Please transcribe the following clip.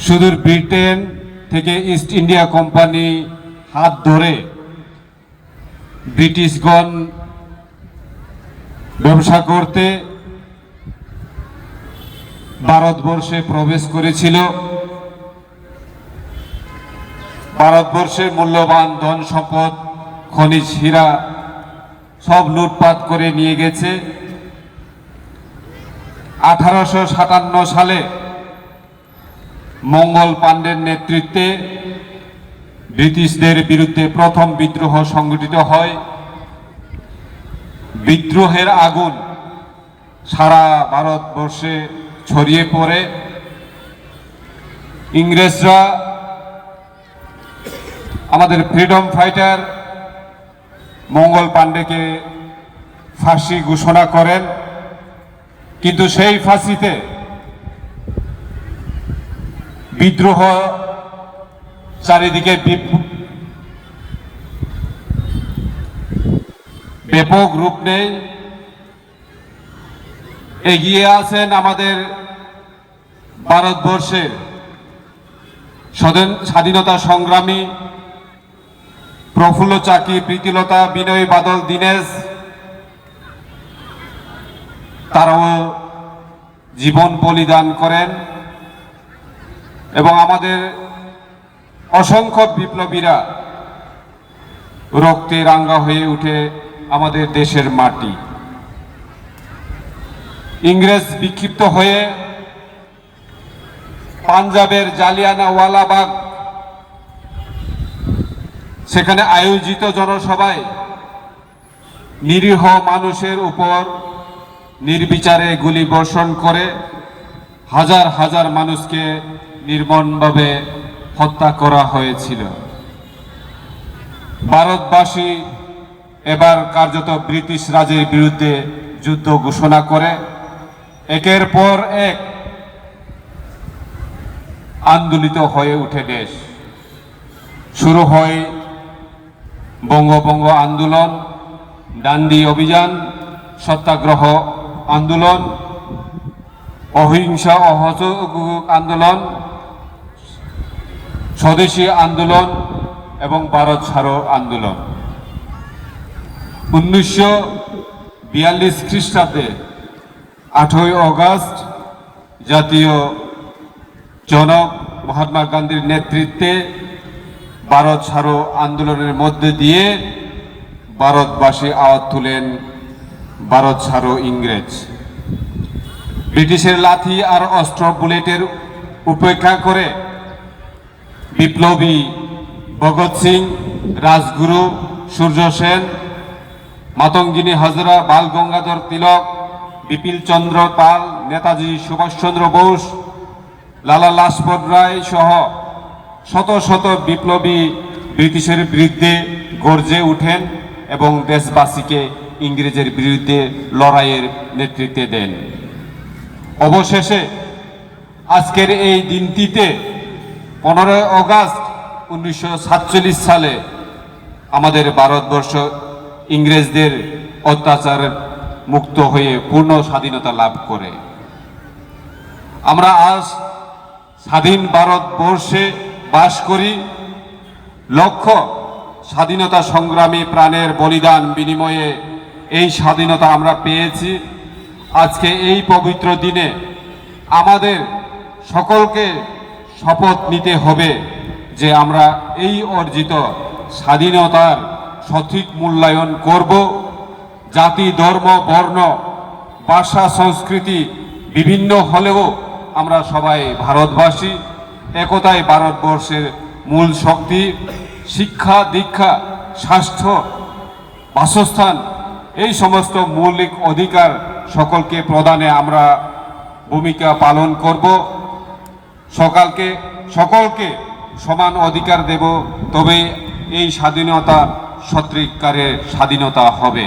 সুদূর ব্রিটেন থেকে east India company হাত ধরে ব্রিটিশগণ ব্যবসা করতে ভারতবর্ষে প্রবেশ করেছিল। ভারতবর্ষের মূল্যবান ধন সম্পদ, খনিজ হীরা সব লুটপাট করে নিয়ে গেছে। 1857 সালে মঙ্গল পাণ্ডের নেতৃত্বে ব্রিটিশদের বিরুদ্ধে প্রথম বিদ্রোহ সংগঠিত হয়। বিদ্রোহের আগুন সারা ভারতবর্ষে ছড়িয়ে পড়ে। ইংরেজরা আমাদের ফ্রিডম ফাইটার মঙ্গল পাণ্ডেকে ফাঁসি ঘোষণা করেন, কিন্তু সেই ফাঁসিতে বিদ্রোহ চারিদিকে ব্যাপক রূপ নেয়। এগিয়ে আছেন আমাদের ভারতবর্ষের স্বাধীনতা সংগ্রামী প্রফুল্ল চাকি, প্রীতিলতা, বিনয় বাদল, দীনেশ। তারাও জীবন বলিদান করেন এবং আমাদের অসংখ্য বিপ্লবীরা রক্তে রাঙ্গা হয়ে উঠে আমাদের দেশের মাটি। ইংরেজ বিক্ষিপ্ত হয়ে পাঞ্জাবের জালিয়ানওয়ালাবাগ সেখানে আয়োজিত জনসভায় নিরীহ মানুষের উপর নির্বিচারে গুলি বর্ষণ করে হাজার হাজার মানুষকে নির্মমভাবে হত্যা করা হয়েছিল। ভারতবাসী এবার কার্যত ব্রিটিশ রাজের বিরুদ্ধে যুদ্ধ ঘোষণা করে একের পর এক আন্দোলিত হয়ে উঠে দেশ। শুরু হয় বঙ্গভঙ্গ আন্দোলন, ডান্ডি অভিযান, সত্যাগ্রহ আন্দোলন, অহিংসা অসহযোগ আন্দোলন, স্বদেশী আন্দোলন এবং ভারত ছাড়ো আন্দোলন। 1942 খ্রিস্টাব্দে 8ই অগস্ট জাতীয় জনক মহাত্মা গান্ধীর নেতৃত্বে ভারত ছাড়ো আন্দোলনের মধ্যে দিয়ে ভারতবাসী আওয়াজ তুলেন ভারত ছাড়ো ইংরেজ। ব্রিটিশের লাঠি আর অস্ত্র বুলেটের উপেক্ষা করে বিপ্লবী ভগৎ সিং, রাজগুরু, সূর্য সেন, মাতঙ্গিনী হাজরা, বাল গঙ্গাধর তিলক, বিপিন চন্দ্র পাল, নেতাজি সুভাষচন্দ্র বোস, লালা লাজপত রায় সহ শত শত বিপ্লবী ব্রিটিশের বিরুদ্ধে গর্জে উঠেন এবং দেশবাসীকে ইংরেজের বিরুদ্ধে লড়াইয়ের নেতৃত্ব দেন। অবশেষে আজকের এই দিনটিতে 15 অগস্ট 1947 সালে আমাদের ভারতবর্ষ ইংরেজদের অত্যাচার মুক্ত হয়ে পূর্ণ স্বাধীনতা লাভ করে। আমরা আজ স্বাধীন ভারতবর্ষে বাস করি। লক্ষ্য স্বাধীনতা সংগ্রামী প্রাণের বলিদান বিনিময়ে এই স্বাধীনতা আমরা পেয়েছি। আজকে এই পবিত্র দিনে আমাদের সকলকে শপথ নিতে হবে যে আমরা এই অর্জিত স্বাধীনতার সঠিক মূল্যায়ন করব। জাতি, ধর্ম, বর্ণ, ভাষা, সংস্কৃতি বিভিন্ন হলেও আমরা সবাই ভারতবাসী। একতাই ভারতবর্ষের মূল শক্তি। শিক্ষা, দীক্ষা, স্বাস্থ্য, বাসস্থান এই সমস্ত মৌলিক অধিকার সকলকে প্রদানে আমরা ভূমিকা পালন করব। সকলকে সমান অধিকার দেব, তবে এই স্বাধীনতা সত্যিকারের স্বাধীনতা হবে।